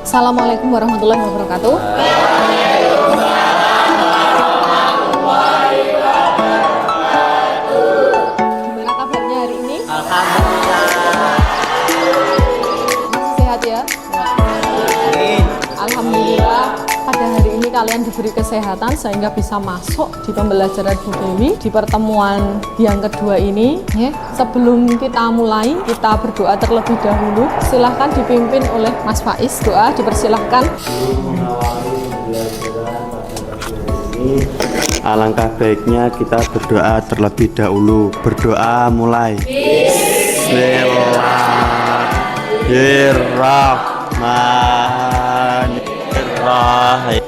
Assalamualaikum warahmatullahi wabarakatuh. Gimana kabarnya hari ini? Alhamdulillah. Masih sehat ya? Alhamdulillah. Pada hari ini kalian diberi kesehatan sehingga bisa masuk di pembelajaran Bu Dewi di pertemuan yang kedua ini. Ya, sebelum kita mulai, kita berdoa terlebih dahulu. Silahkan dipimpin oleh Mas Faiz. Doa dipersilahkan. Alangkah baiknya kita berdoa terlebih dahulu. Berdoa mulai. Bismillahirrahmanirrahim.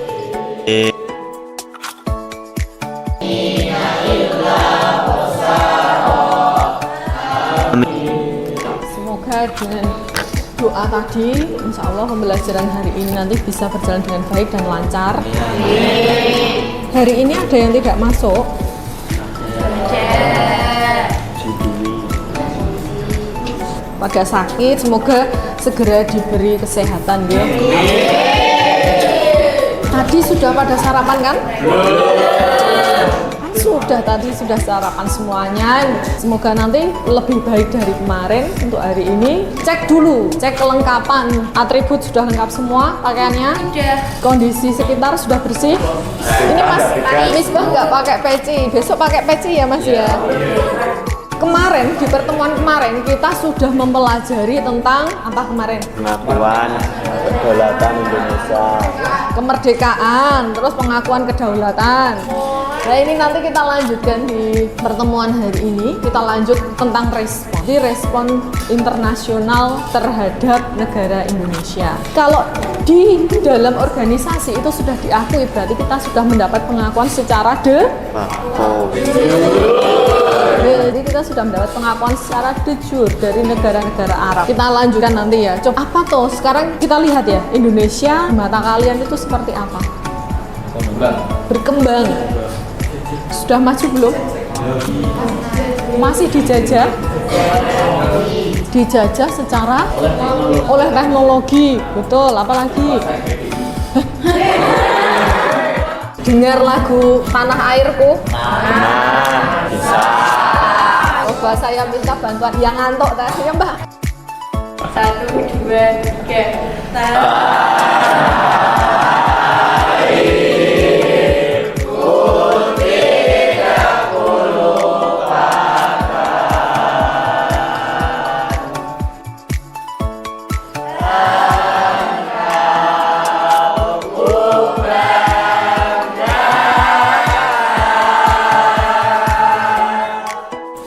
Semoga dengan doa tadi, insya Allah pembelajaran hari ini nanti bisa berjalan dengan baik dan lancar. Hari ini ada yang tidak masuk. Pada sakit, semoga segera diberi kesehatan ya. Tadi sudah pada sarapan kan? Sudah, tadi sudah sarapan semuanya. Semoga nanti lebih baik dari kemarin. Untuk hari ini cek dulu, cek kelengkapan atribut sudah lengkap semua, pakaiannya sudah, kondisi sekitar sudah bersih. Ini Mas Misbah nggak pakai peci, besok pakai peci ya Mas ya. Kemarin di pertemuan kemarin kita sudah mempelajari tentang apa kemarin? Pengakuan kedaulatan Indonesia. Kemerdekaan, terus pengakuan kedaulatan. Nah ini nanti kita lanjutkan di pertemuan hari ini. Kita lanjut tentang respon. Jadi respon internasional terhadap negara Indonesia. Kalau di dalam organisasi itu sudah diakui, berarti kita sudah mendapat pengakuan secara de facto. Jadi kita sudah mendapat pengakuan secara de jure dari negara-negara Arab. Kita lanjutkan nanti ya. Coba apa tuh? Sekarang kita lihat ya, Indonesia di mata kalian itu seperti apa? Berkembang. Sudah maju belum? Masih dijajah? Dijajah secara oleh teknologi. Betul, apalagi? Dengar lagu Tanah Airku? Bisa. Coba saya minta bantuan yang ngantuk tadi ya Mbak. 1, 2, 3.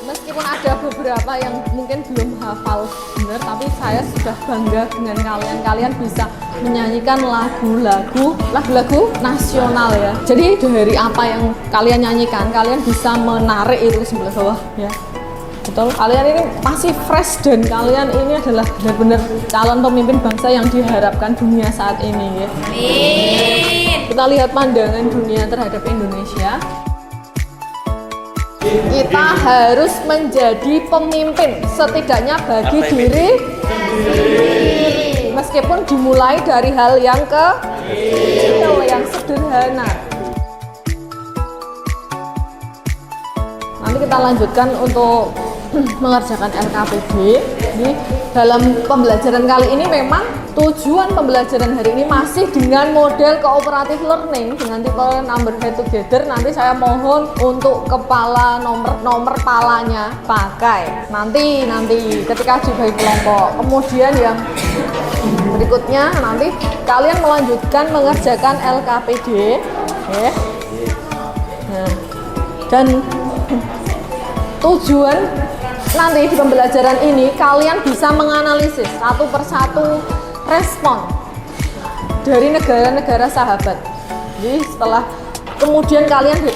Meskipun ada beberapa yang mungkin belum hafal benar, tapi saya sudah bangga dengan kalian. Kalian bisa menyanyikan lagu-lagu nasional ya. Jadi dari apa yang kalian nyanyikan, kalian bisa menarik itu sebelah bawah ya. Betul, kalian ini masih fresh dan kalian ini adalah benar-benar calon pemimpin bangsa yang diharapkan dunia saat ini ya. Amin. Kita lihat pandangan dunia terhadap Indonesia. Kita harus menjadi pemimpin setidaknya bagi diri sendiri, meskipun dimulai dari hal yang kecil, yang sederhana. Nanti kita lanjutkan untuk mengerjakan LKPD. Jadi dalam pembelajaran kali ini memang tujuan pembelajaran hari ini masih dengan model cooperative learning dengan tipe number head together. Nanti saya mohon untuk kepala nomor palanya pakai nanti ketika dibagi kelompok. Kemudian yang berikutnya nanti kalian melanjutkan mengerjakan LKPD ya. Nah, dan tujuan nanti di pembelajaran ini kalian bisa menganalisis satu persatu respon dari negara-negara sahabat. Jadi setelah kemudian kalian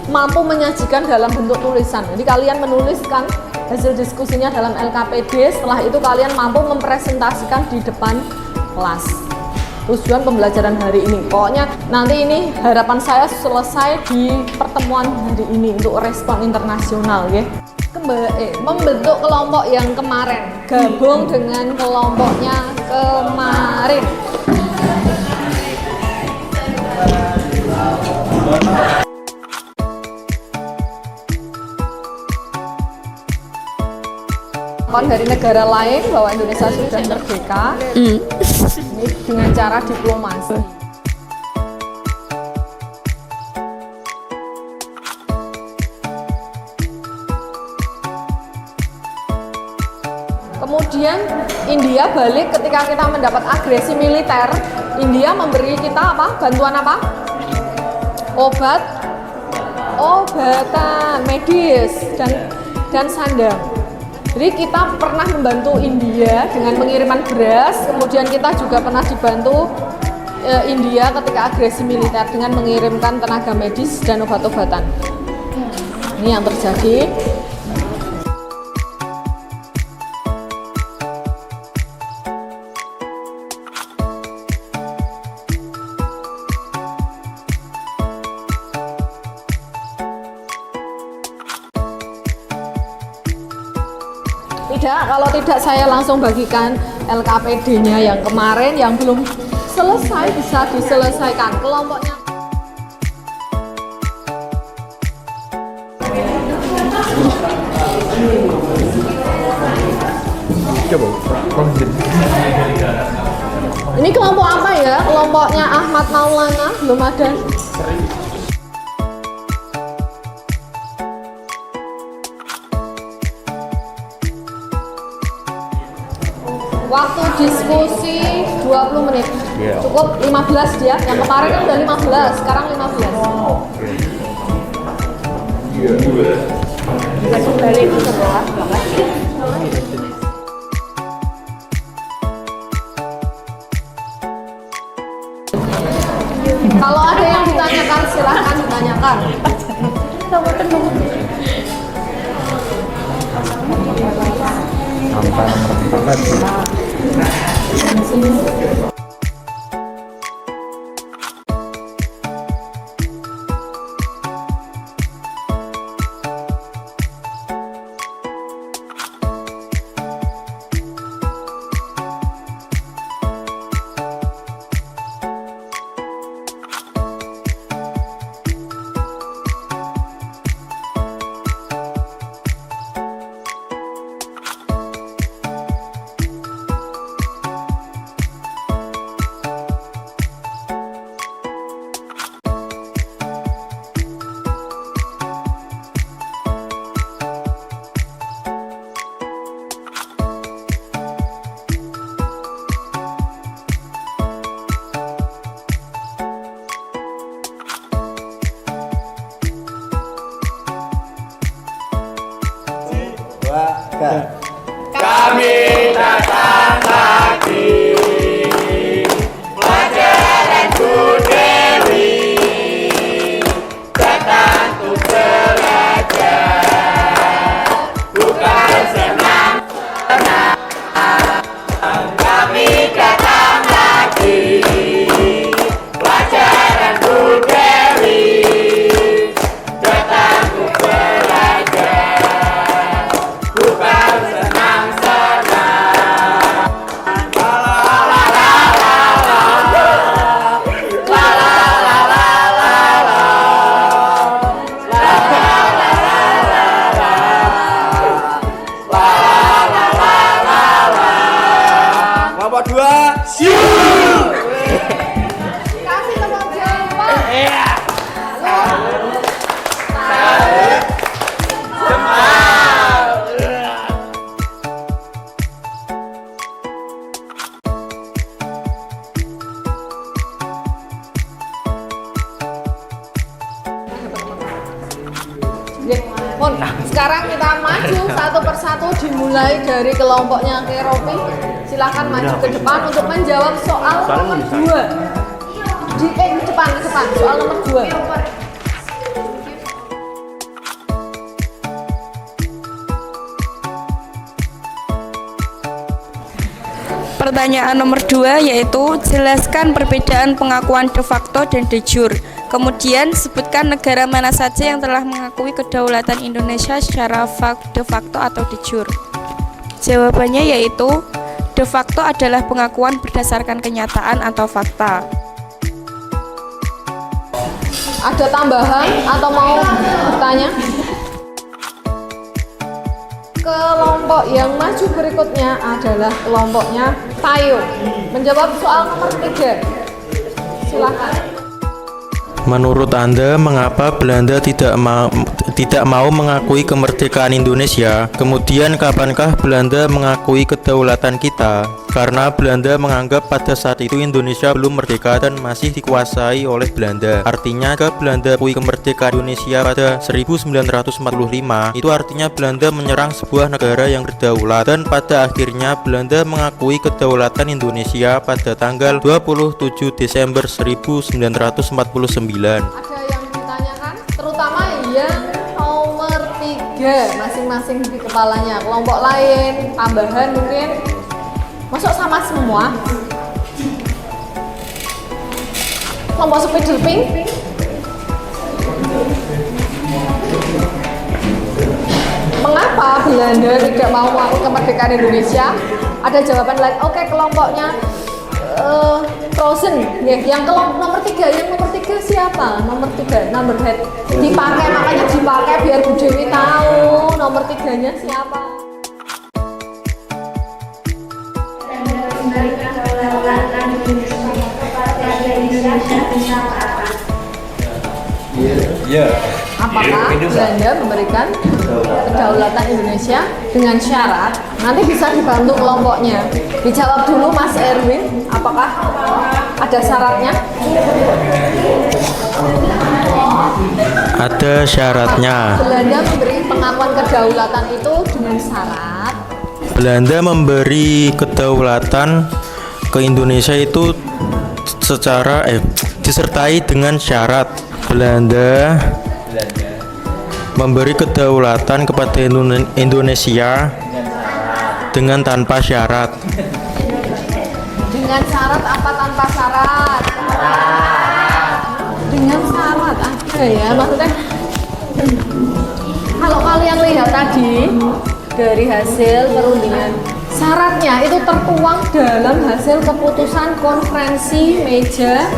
mampu menyajikan dalam bentuk tulisan. Jadi kalian menuliskan hasil diskusinya dalam LKPD. Setelah itu kalian mampu mempresentasikan di depan kelas. Tujuan pembelajaran hari ini. Pokoknya nanti ini harapan saya selesai di pertemuan hari ini untuk respon internasional ya. Membentuk kelompok yang kemarin, gabung dengan kelompoknya kemarin. Dari negara lain bahwa Indonesia sudah merdeka ini dengan cara diplomasi. Kemudian India balik ketika kita mendapat agresi militer. India memberi kita apa? Bantuan apa? Obatan medis dan sandang. Jadi kita pernah membantu India dengan pengiriman beras, kemudian kita juga pernah dibantu India ketika agresi militer dengan mengirimkan tenaga medis dan obat-obatan. Ini yang terjadi. Tidak, kalau tidak saya langsung bagikan LKPD-nya yang kemarin yang belum selesai bisa diselesaikan kelompoknya. Ini kelompok apa ya? Kelompoknya Ahmad Maulana belum ada. Waktu diskusi 20 menit. Cukup 15 dia. Yang kemarin kan udah 15, sekarang 15. Kita balik ke sebelah. Kalau ada yang ditanyakan silahkan ditanyakan. Kami datang lagi, pelajaran Bu Dewi, datang untuk belajar, bukan senang-senang. Kami datang lagi, pelajaran Bu Dewi, datang untuk belajar, bukan Kelompok 2, siap! Kasih tepuk jawab. Iya. Sekarang kita maju satu persatu dimulai dari kelompoknya Keropi. Silakan maju ke depan untuk menjawab soal nomor 2. Di depan soal nomor 2. Pertanyaan nomor 2 yaitu jelaskan perbedaan pengakuan de facto dan de jure. Kemudian sebutkan negara mana saja yang telah mengakui kedaulatan Indonesia secara de facto atau de jure. Jawabannya yaitu de facto adalah pengakuan berdasarkan kenyataan atau fakta. Ada tambahan atau mau bertanya? Kelompok yang maju berikutnya adalah kelompoknya Tayo. Menjawab soal nomor 3. Silakan. Menurut Anda, mengapa Belanda tidak mau mengakui kemerdekaan Indonesia? Kemudian, kapankah Belanda mengakui kedaulatan kita? Karena Belanda menganggap pada saat itu Indonesia belum merdeka dan masih dikuasai oleh Belanda. Artinya, jika Belanda mengakui kemerdekaan Indonesia pada 1945, itu artinya Belanda menyerang sebuah negara yang berdaulat. Dan pada akhirnya, Belanda mengakui kedaulatan Indonesia pada tanggal 27 Desember 1949. Ada yang ditanyakan, terutama yang nomor 3 masing-masing di kepalanya. Kelompok lain, tambahan mungkin. Masuk sama semua. Kelompok Spider Pink. Mengapa Belanda tidak mau mengakui kemerdekaan Indonesia? Ada jawaban lain. Oke, kelompoknya Frozen, ya. Yang nomor 3, siapa? Nomor 3, number head dipakai, makanya dipakai biar Bu Dewi tahu nomor 3-nya siapa. Apakah Belanda memberikan kedaulatan Indonesia dengan syarat? Nanti bisa dibantu kelompoknya. Dijawab dulu Mas Erwin, apakah ada syaratnya? Ada syaratnya. Belanda memberi pengakuan kedaulatan itu dengan syarat. Belanda memberi kedaulatan ke Indonesia itu secara disertai dengan syarat. Belanda memberi kedaulatan kepada Indonesia dengan tanpa syarat. Dengan syarat apa tanpa syarat? Dengan syarat ada ya, maksudnya kalau kalian lihat tadi dari hasil perundingan, syaratnya itu tertuang dalam hasil keputusan konferensi meja.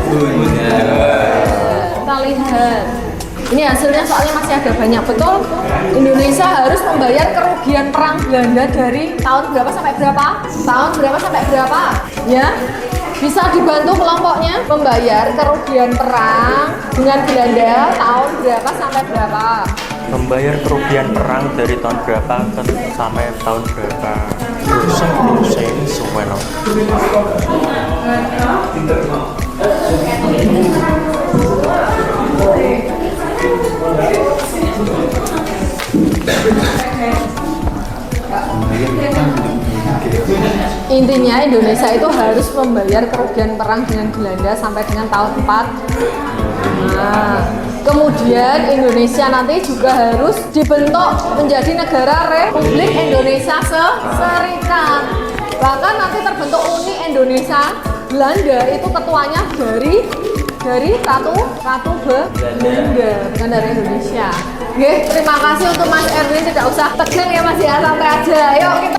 Kita lihat ini hasilnya, soalnya masih ada banyak. Betul, Indonesia harus membayar kerugian perang Belanda dari tahun berapa sampai berapa? Tahun berapa sampai berapa? Ya, bisa dibantu kelompoknya membayar kerugian perang dengan Belanda tahun berapa sampai berapa? Membayar kerugian perang dari tahun berapa sampai tahun berapa? Pusing semua. Intinya Indonesia itu harus membayar kerugian perang dengan Belanda sampai dengan tahun 4. Nah, kemudian Indonesia nanti juga harus dibentuk menjadi negara Republik Indonesia Serikat. Bahkan nanti terbentuk Uni Indonesia Belanda, itu ketuanya dari Ratu Belanda, bukan dari Indonesia. Oke, terima kasih untuk Mas Erwin, tidak usah tegang ya Mas ya, santai aja. Yuk kita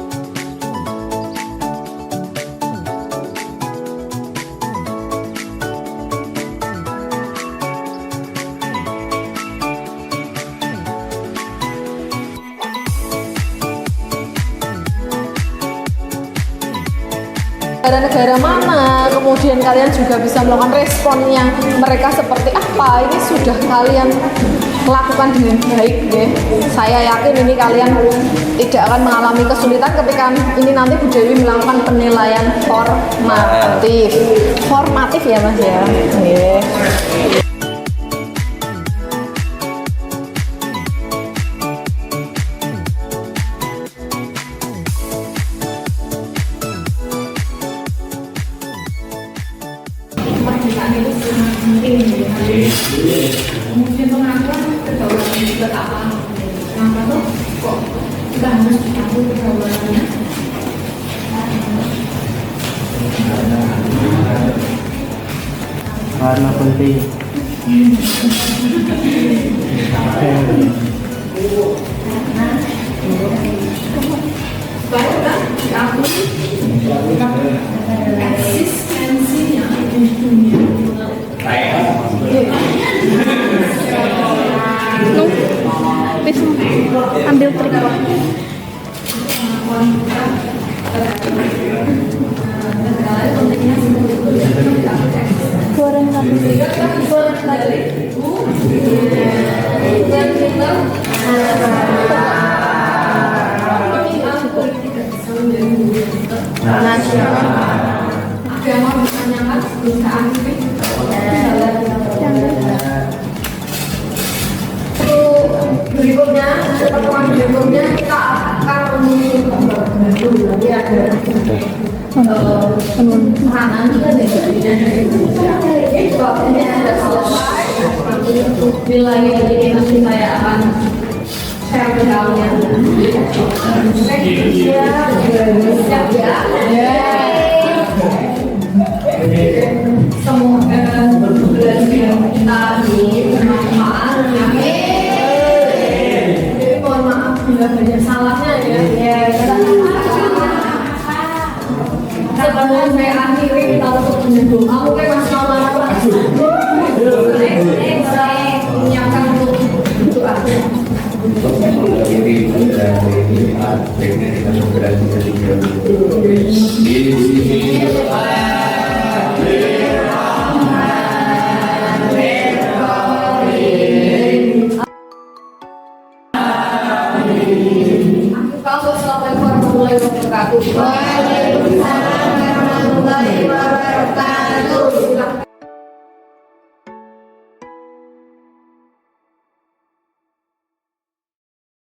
negara-negara mana, kemudian kalian juga bisa melakukan responnya mereka seperti apa. Ini sudah kalian lakukan dengan baik ya. Saya yakin ini kalian tidak akan mengalami kesulitan ketika ini nanti Bu Dewi melakukan penilaian formatif ya Mas ya. Yeah. Kemudian pengakuan kedaulatan juga apa? Kenapa tuh kok kita harus diakui kedaulatannya? Karena penting. Karena diakui eksistensinya di dunia. Agama menanyakan perusahaan ini. Berikutnya, pertemuan berikutnya kita akan menuju nanti ada penurunan ini ada selesai. Bila ini nanti saya akan share ke dalamnya. Siap ya. Semoga bulan kita bermanfaat. Mohon maaf bila banyak salahnya ya. Sebelum saya akhiri kita untuk menyebut aku kan masih lama menyiapkan untuk doa. Assalamualaikum warahmatullahi wabarakatuh.